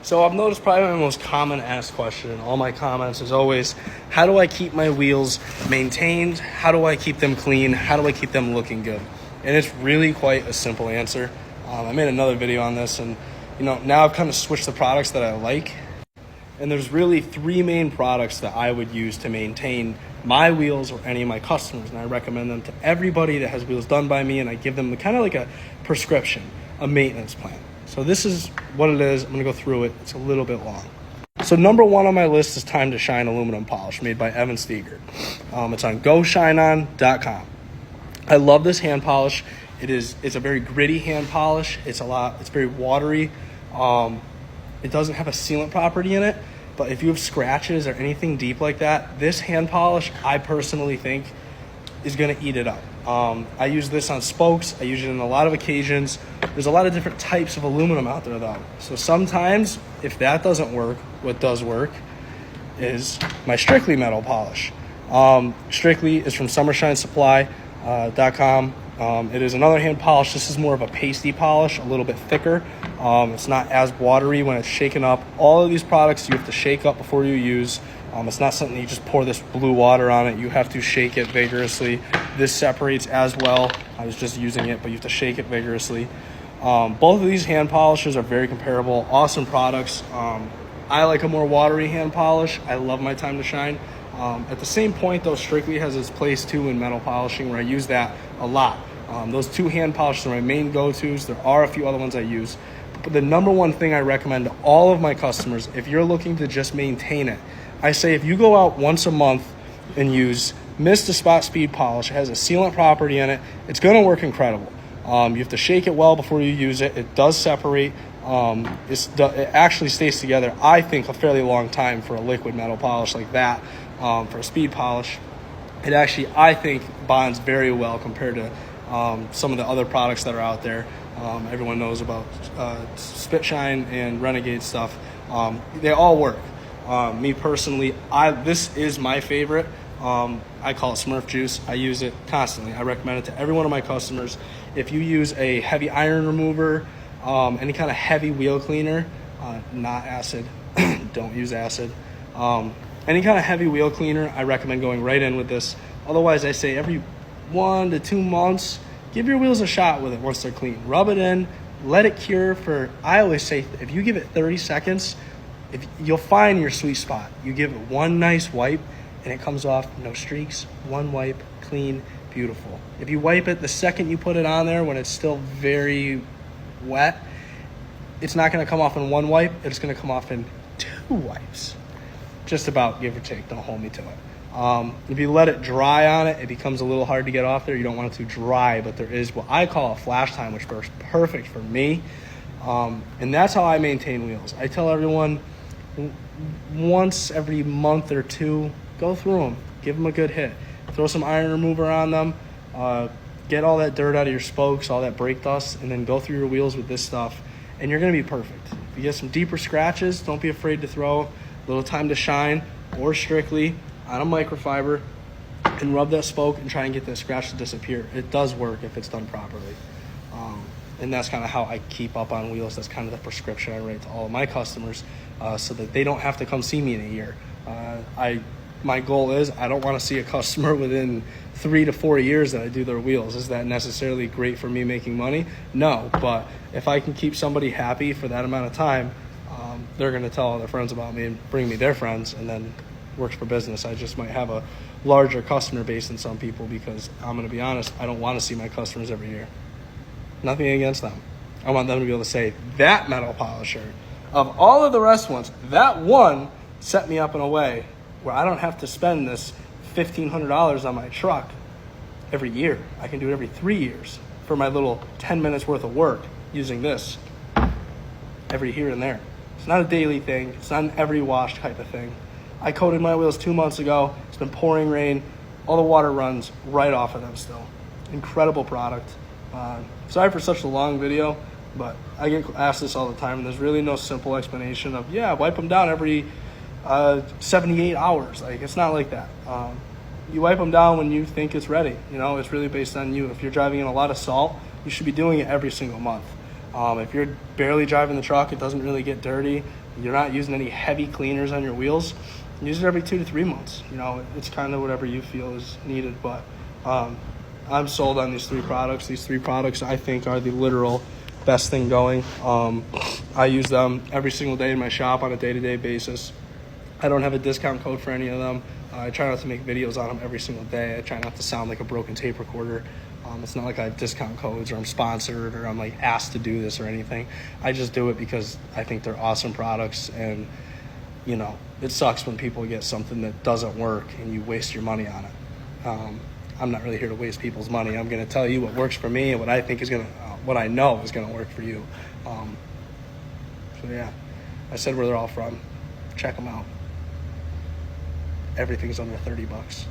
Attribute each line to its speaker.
Speaker 1: So I've noticed probably my most common asked question in all my comments is always, how do I keep my wheels maintained? How do I keep them clean? How do I keep them looking good? And it's really quite a simple answer. I made another video on this, and now I've kind of switched the products that I like. And there's really three main products that I would use to maintain my wheels or any of my customers. And I recommend them to everybody that has wheels done by me, and I give them kind of like a prescription, a maintenance plan. So this is what it is. I'm gonna go through it. It's a little bit long. So number one on my list is Time to Shine aluminum polish made by Evan Steger. It's on GoShineOn.com. I love this hand polish. It's a very gritty hand polish. It's very watery. It doesn't have a sealant property in it, but if you have scratches or anything deep like that, this hand polish, I personally think, is gonna eat it up. I use this on spokes. I use it in a lot of occasions. There's a lot of different types of aluminum out there though. So sometimes if that doesn't work, what does work is my Strictly metal polish. Strictly is from SummerShineSupply.com. It is another hand polish. This is more of a pasty polish, a little bit thicker. It's not as watery when it's shaken up. All of these products you have to shake up before you use. It's not something you just pour this blue water on it. You have to shake it vigorously. This separates as well. I was just using it, but you have to shake it vigorously. Both of these hand polishes are very comparable. Awesome products. I like a more watery hand polish. I love my Time to Shine. At the same point, though, Strictly has its place too in metal polishing, where I use that a lot. Those two hand polishes are my main go-tos. There are a few other ones I use. But the number one thing I recommend to all of my customers, if you're looking to just maintain it, I say if you go out once a month and use Mist to Spot Speed Polish, it has a sealant property in it, it's going to work incredible. You have to shake it well before you use it. It does separate. It actually stays together, I think, a fairly long time for a liquid metal polish like that. For a speed polish, it actually, I think, bonds very well compared to some of the other products that are out there. Everyone knows about Spit Shine and Renegade stuff. They all work. Me personally, this is my favorite. I call it Smurf Juice. I use it constantly. I recommend it to every one of my customers. If you use a heavy iron remover, any kind of heavy wheel cleaner, not acid, don't use acid. Any kind of heavy wheel cleaner, I recommend going right in with this. Otherwise, I say every 1 to 2 months, give your wheels a shot with it once they're clean. Rub it in, let it cure for, I always say, if you give it 30 seconds, you'll find your sweet spot. You give it one nice wipe, and it comes off, no streaks, one wipe, clean, beautiful. If you wipe it the second you put it on there when it's still very wet, it's not gonna come off in one wipe, it's gonna come off in 2 wipes. Just about, give or take, don't hold me to it. If you let it dry on it, it becomes a little hard to get off there. You don't want it to dry, but there is what I call a flash time, which works perfect for me. And that's how I maintain wheels. I tell everyone once every month or two, go through them, give them a good hit. Throw some iron remover on them, get all that dirt out of your spokes, all that brake dust, and then go through your wheels with this stuff, and you're gonna be perfect. If you get some deeper scratches, don't be afraid to throw a little Time to Shine or Strictly on a microfiber and rub that spoke and try and get that scratch to disappear. It does work if it's done properly. And that's kind of how I keep up on wheels. That's kind of the prescription I write to all of my customers so that they don't have to come see me in a year. My goal is I don't want to see a customer within 3 to 4 years that I do their wheels. Is that necessarily great for me making money? No, but if I can keep somebody happy for that amount of time, they're going to tell all their friends about me and bring me their friends, and then works for business. I just might have a larger customer base than some people because I'm going to be honest, I don't want to see my customers every year. Nothing against them. I want them to be able to say, that metal polisher, of all of the rest ones, that one set me up in a way where I don't have to spend this $1,500 on my truck every year. I can do it every 3 years for my little 10 minutes worth of work using this every here and there. It's not a daily thing. It's not an every wash type of thing. I coated my wheels 2 months ago. It's been pouring rain. All the water runs right off of them still. Incredible product. Sorry for such a long video, but I get asked this all the time, and there's really no simple explanation of, yeah, wipe them down every 78 hours. Like, it's not like that. You wipe them down when you think it's ready. You know, it's really based on you. If you're driving in a lot of salt, you should be doing it every single month. If you're barely driving the truck, it doesn't really get dirty, you're not using any heavy cleaners on your wheels, use it every 2 to 3 months. You know, it's kind of whatever you feel is needed. But I'm sold on these 3 products. These 3 products I think are the literal best thing going. I use them every single day in my shop on a day-to-day basis. I don't have a discount code for any of them. I try not to make videos on them every single day. I try not to sound like a broken tape recorder. It's not like I have discount codes or I'm sponsored or I'm like asked to do this or anything. I just do it because I think they're awesome products, and you know, it sucks when people get something that doesn't work and you waste your money on it. I'm not really here to waste people's money. I'm going to tell you what works for me and what I think is going to, what I know is going to work for you. So yeah, I said where they're all from. Check them out. Everything's under $30.